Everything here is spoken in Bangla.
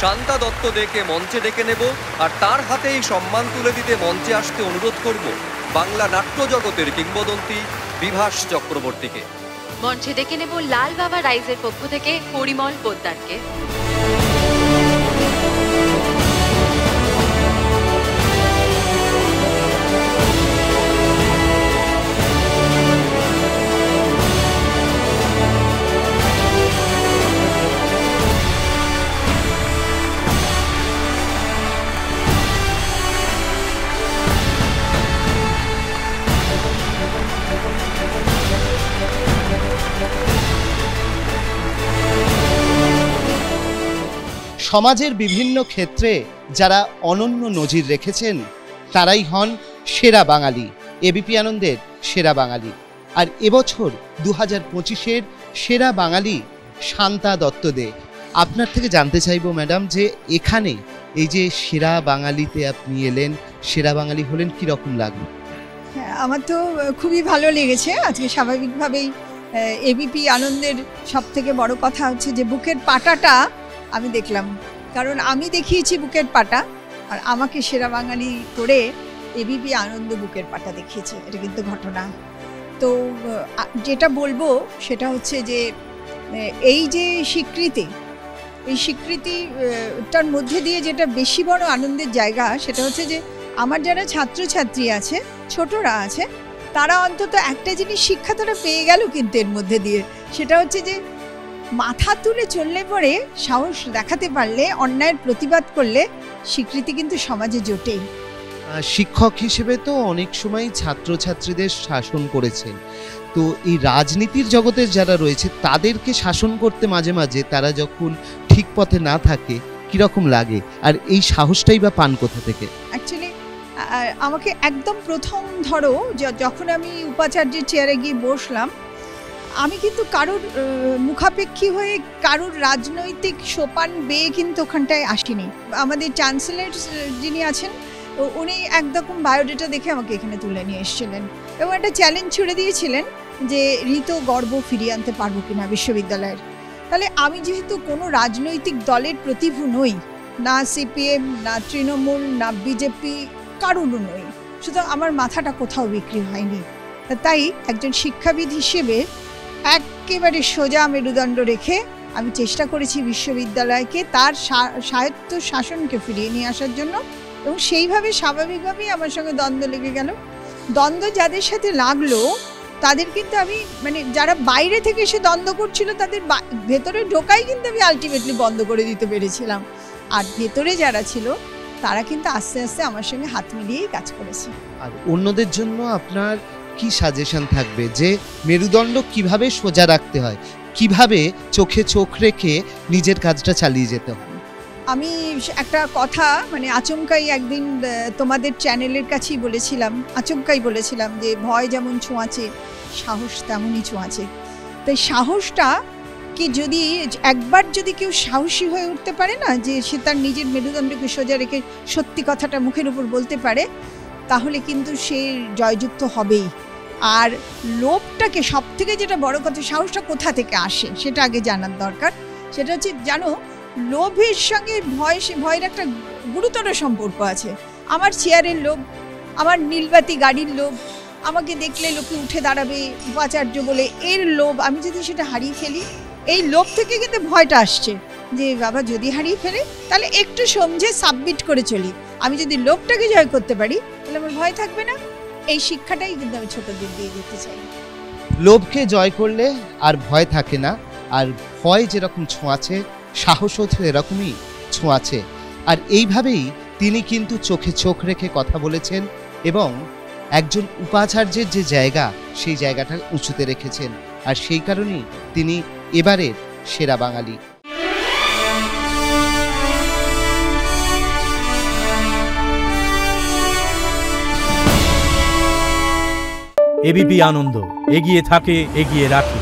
শান্তা দত্ত দেকে মঞ্চে ডেকে নেব আর তার হাতেই সম্মান তুলে দিতে মঞ্চে আসতে অনুরোধ করব বাংলা নাট্য জগতের কিংবদন্তি বিভাস চক্রবর্তীকে। মঞ্চে ডেকে নেব লাল বাবা রাইজের পক্ষ থেকে পরিমল পোদ্দারকে। সমাজের বিভিন্ন ক্ষেত্রে যারা অনন্য নজির রেখেছেন তারাই হন সেরা বাঙালি, এবিপি আনন্দের সেরা বাঙালি। আর এবছর 2025-এর সেরা বাঙালি শান্তা দত্ত দে। আপনার থেকে জানতে চাইবো ম্যাডাম, যে এখানে এই যে সেরা বাঙালিতে আপনি এলেন, সেরা বাঙালি হলেন, কীরকম লাগলো? হ্যাঁ, আমার তো খুবই ভালো লেগেছে। আজকে স্বাভাবিকভাবেই এবিপি আনন্দের সবথেকে বড় কথা হচ্ছে যে বুকের পাটাটা আমি দেখলাম, কারণ আমি দেখিয়েছি বুকের পাটা, আর আমাকে সেরা বাঙালি করে এবিপি আনন্দ বুকের পাটা দেখিয়েছে। এটা কিন্তু ঘটনা। তো যেটা বলবো সেটা হচ্ছে যে এই যে স্বীকৃতি, এই স্বীকৃতিটার মধ্যে দিয়ে যেটা বেশি বড় আনন্দের জায়গা সেটা হচ্ছে যে আমার যারা ছাত্রছাত্রী আছে, ছোটরা আছে, তারা অন্তত একটা জিনিস শিক্ষা তারা পেয়ে গেল কিন্তু এর মধ্যে দিয়ে, সেটা হচ্ছে যে মাথা তুলে চললে পরে, সাহস দেখাতে পারলে, অন্যায়ের প্রতিবাদ করলে স্বীকৃতি কিন্তু সমাজে জোটেই। শিক্ষক হিসেবে তো অনেক সময় ছাত্রছাত্রীদের শাসন করেছেন, তো এই রাজনীতির জগতের যারা রয়েছে তাদেরকে শাসন করতে মাঝে মাঝে তারা যখন ঠিক পথে না থাকে কিরকম লাগে, আর এই সাহসটাই বা পান কোথা থেকে? অ্যাকচুয়ালি আমাকে একদম প্রথম ধরো যখন আমি উপাচার্যের চেয়ারে গিয়ে বসলাম, আমি কিন্তু কারোর মুখাপেক্ষী হয়ে কারোর রাজনৈতিক সোপান বেয়ে কিন্তু ওখানটায় আসিনি। আমাদের চ্যান্সেলর যিনি আছেন উনি একরকম বায়োডেটা দেখে আমাকে এখানে তুলে নিয়ে এসেছিলেন এবং একটা চ্যালেঞ্জ ছুড়ে দিয়েছিলেন যে ঋত গর্ব ফিরিয়ে আনতে পারবো কিনা বিশ্ববিদ্যালয়ের। তাহলে আমি যেহেতু কোনো রাজনৈতিক দলের প্রতিভু নই, না সিপিএম, না তৃণমূল, না বিজেপি, কারোরও নই, সুতরাং আমার মাথাটা কোথাও বিক্রি হয়নি। তাই একজন শিক্ষাবিদ হিসেবে একেবারে সোজা মেরুদণ্ড রেখে আমি চেষ্টা করেছি বিশ্ববিদ্যালয়কে তার স্বায়ত্ত শাসনকে ফিরিয়ে নিয়ে আসার জন্য, এবং সেইভাবে স্বাভাবিকভাবেই আমার সঙ্গে দ্বন্দ্ব লেগে গেল। দ্বন্দ্ব যাদের সাথে লাগলো তাদের কিন্তু আমি যারা বাইরে থেকে এসে দ্বন্দ্ব করছিল তাদের ভেতরে ঢোকাই কিন্তু আমি আলটিমেটলি বন্ধ করে দিতে পেরেছিলাম, আর ভেতরে যারা ছিল তারা কিন্তু আস্তে আস্তে আমার সঙ্গে হাত মিলিয়েই কাজ করেছে। আর অন্যদের জন্য আপনার কি সাজেশন থাকবে যে মেরুদণ্ড কিভাবে সোজা রাখতে হয়, কিভাবে চোখে চোখ রেখে নিজের কাজটা চালিয়ে যেতে হয়? আমি একটা কথা আচমকাই একদিন তোমাদের চ্যানেলের কাছেই বলেছিলাম, আচমকাই বলেছিলাম যে ভয় যেমন ছোঁয়াচে সাহস তেমনই ছোঁয়াচে। তাই সাহসটা কি যদি একবার যদি কেউ সাহসী হয়ে উঠতে পারে না, যে সে তার নিজের মেরুদণ্ডকে সোজা রেখে সত্যি কথাটা মুখের উপর বলতে পারে, তাহলে কিন্তু সে জয়যুক্ত হবেই। আর লোভটাকে সবথেকে যেটা বড় কথা, সাহসটা কোথা থেকে আসে সেটা আগে জানার দরকার। সেটা হচ্ছে জানো, লোভের সঙ্গে ভয়ের একটা গুরুতর সম্পর্ক আছে। আমার চেয়ারের লোভ, আমার নীলবাতি গাড়ির লোভ, আমাকে দেখলে লোকে উঠে দাঁড়াবে উপাচার্য বলে, এর লোভ, আমি যদি সেটা হারিয়ে ফেলি, এই লোভ থেকে কিন্তু ভয়টা আসছে যে বাবা যদি হারিয়ে ফেলে তাহলে একটু সমঝে সাবমিট করে চলি। আমি যদি লোভটাকে জয় করতে পারি তাহলে আমার ভয় থাকবে না। এই শিক্ষাটাই কিন্তু আমি ছোটদের দিয়ে যেতে চাই। লোভকে জয় করলে আর ভয় থাকে না, আর ভয় যেরকম ছোঁয়াছে সাহসও এরকমই ছোঁয়াছে। আর এইভাবেই তিনি কিন্তু চোখে চোখ রেখে কথা বলেছেন এবং একজন উপাচার্যের যে জায়গা সেই জায়গাটা উঁচুতে রেখেছেন, আর সেই কারণেই তিনি এবারের সেরা বাঙালি। এবিপি আনন্দ, এগিয়ে থাকে, এগিয়ে রাখে।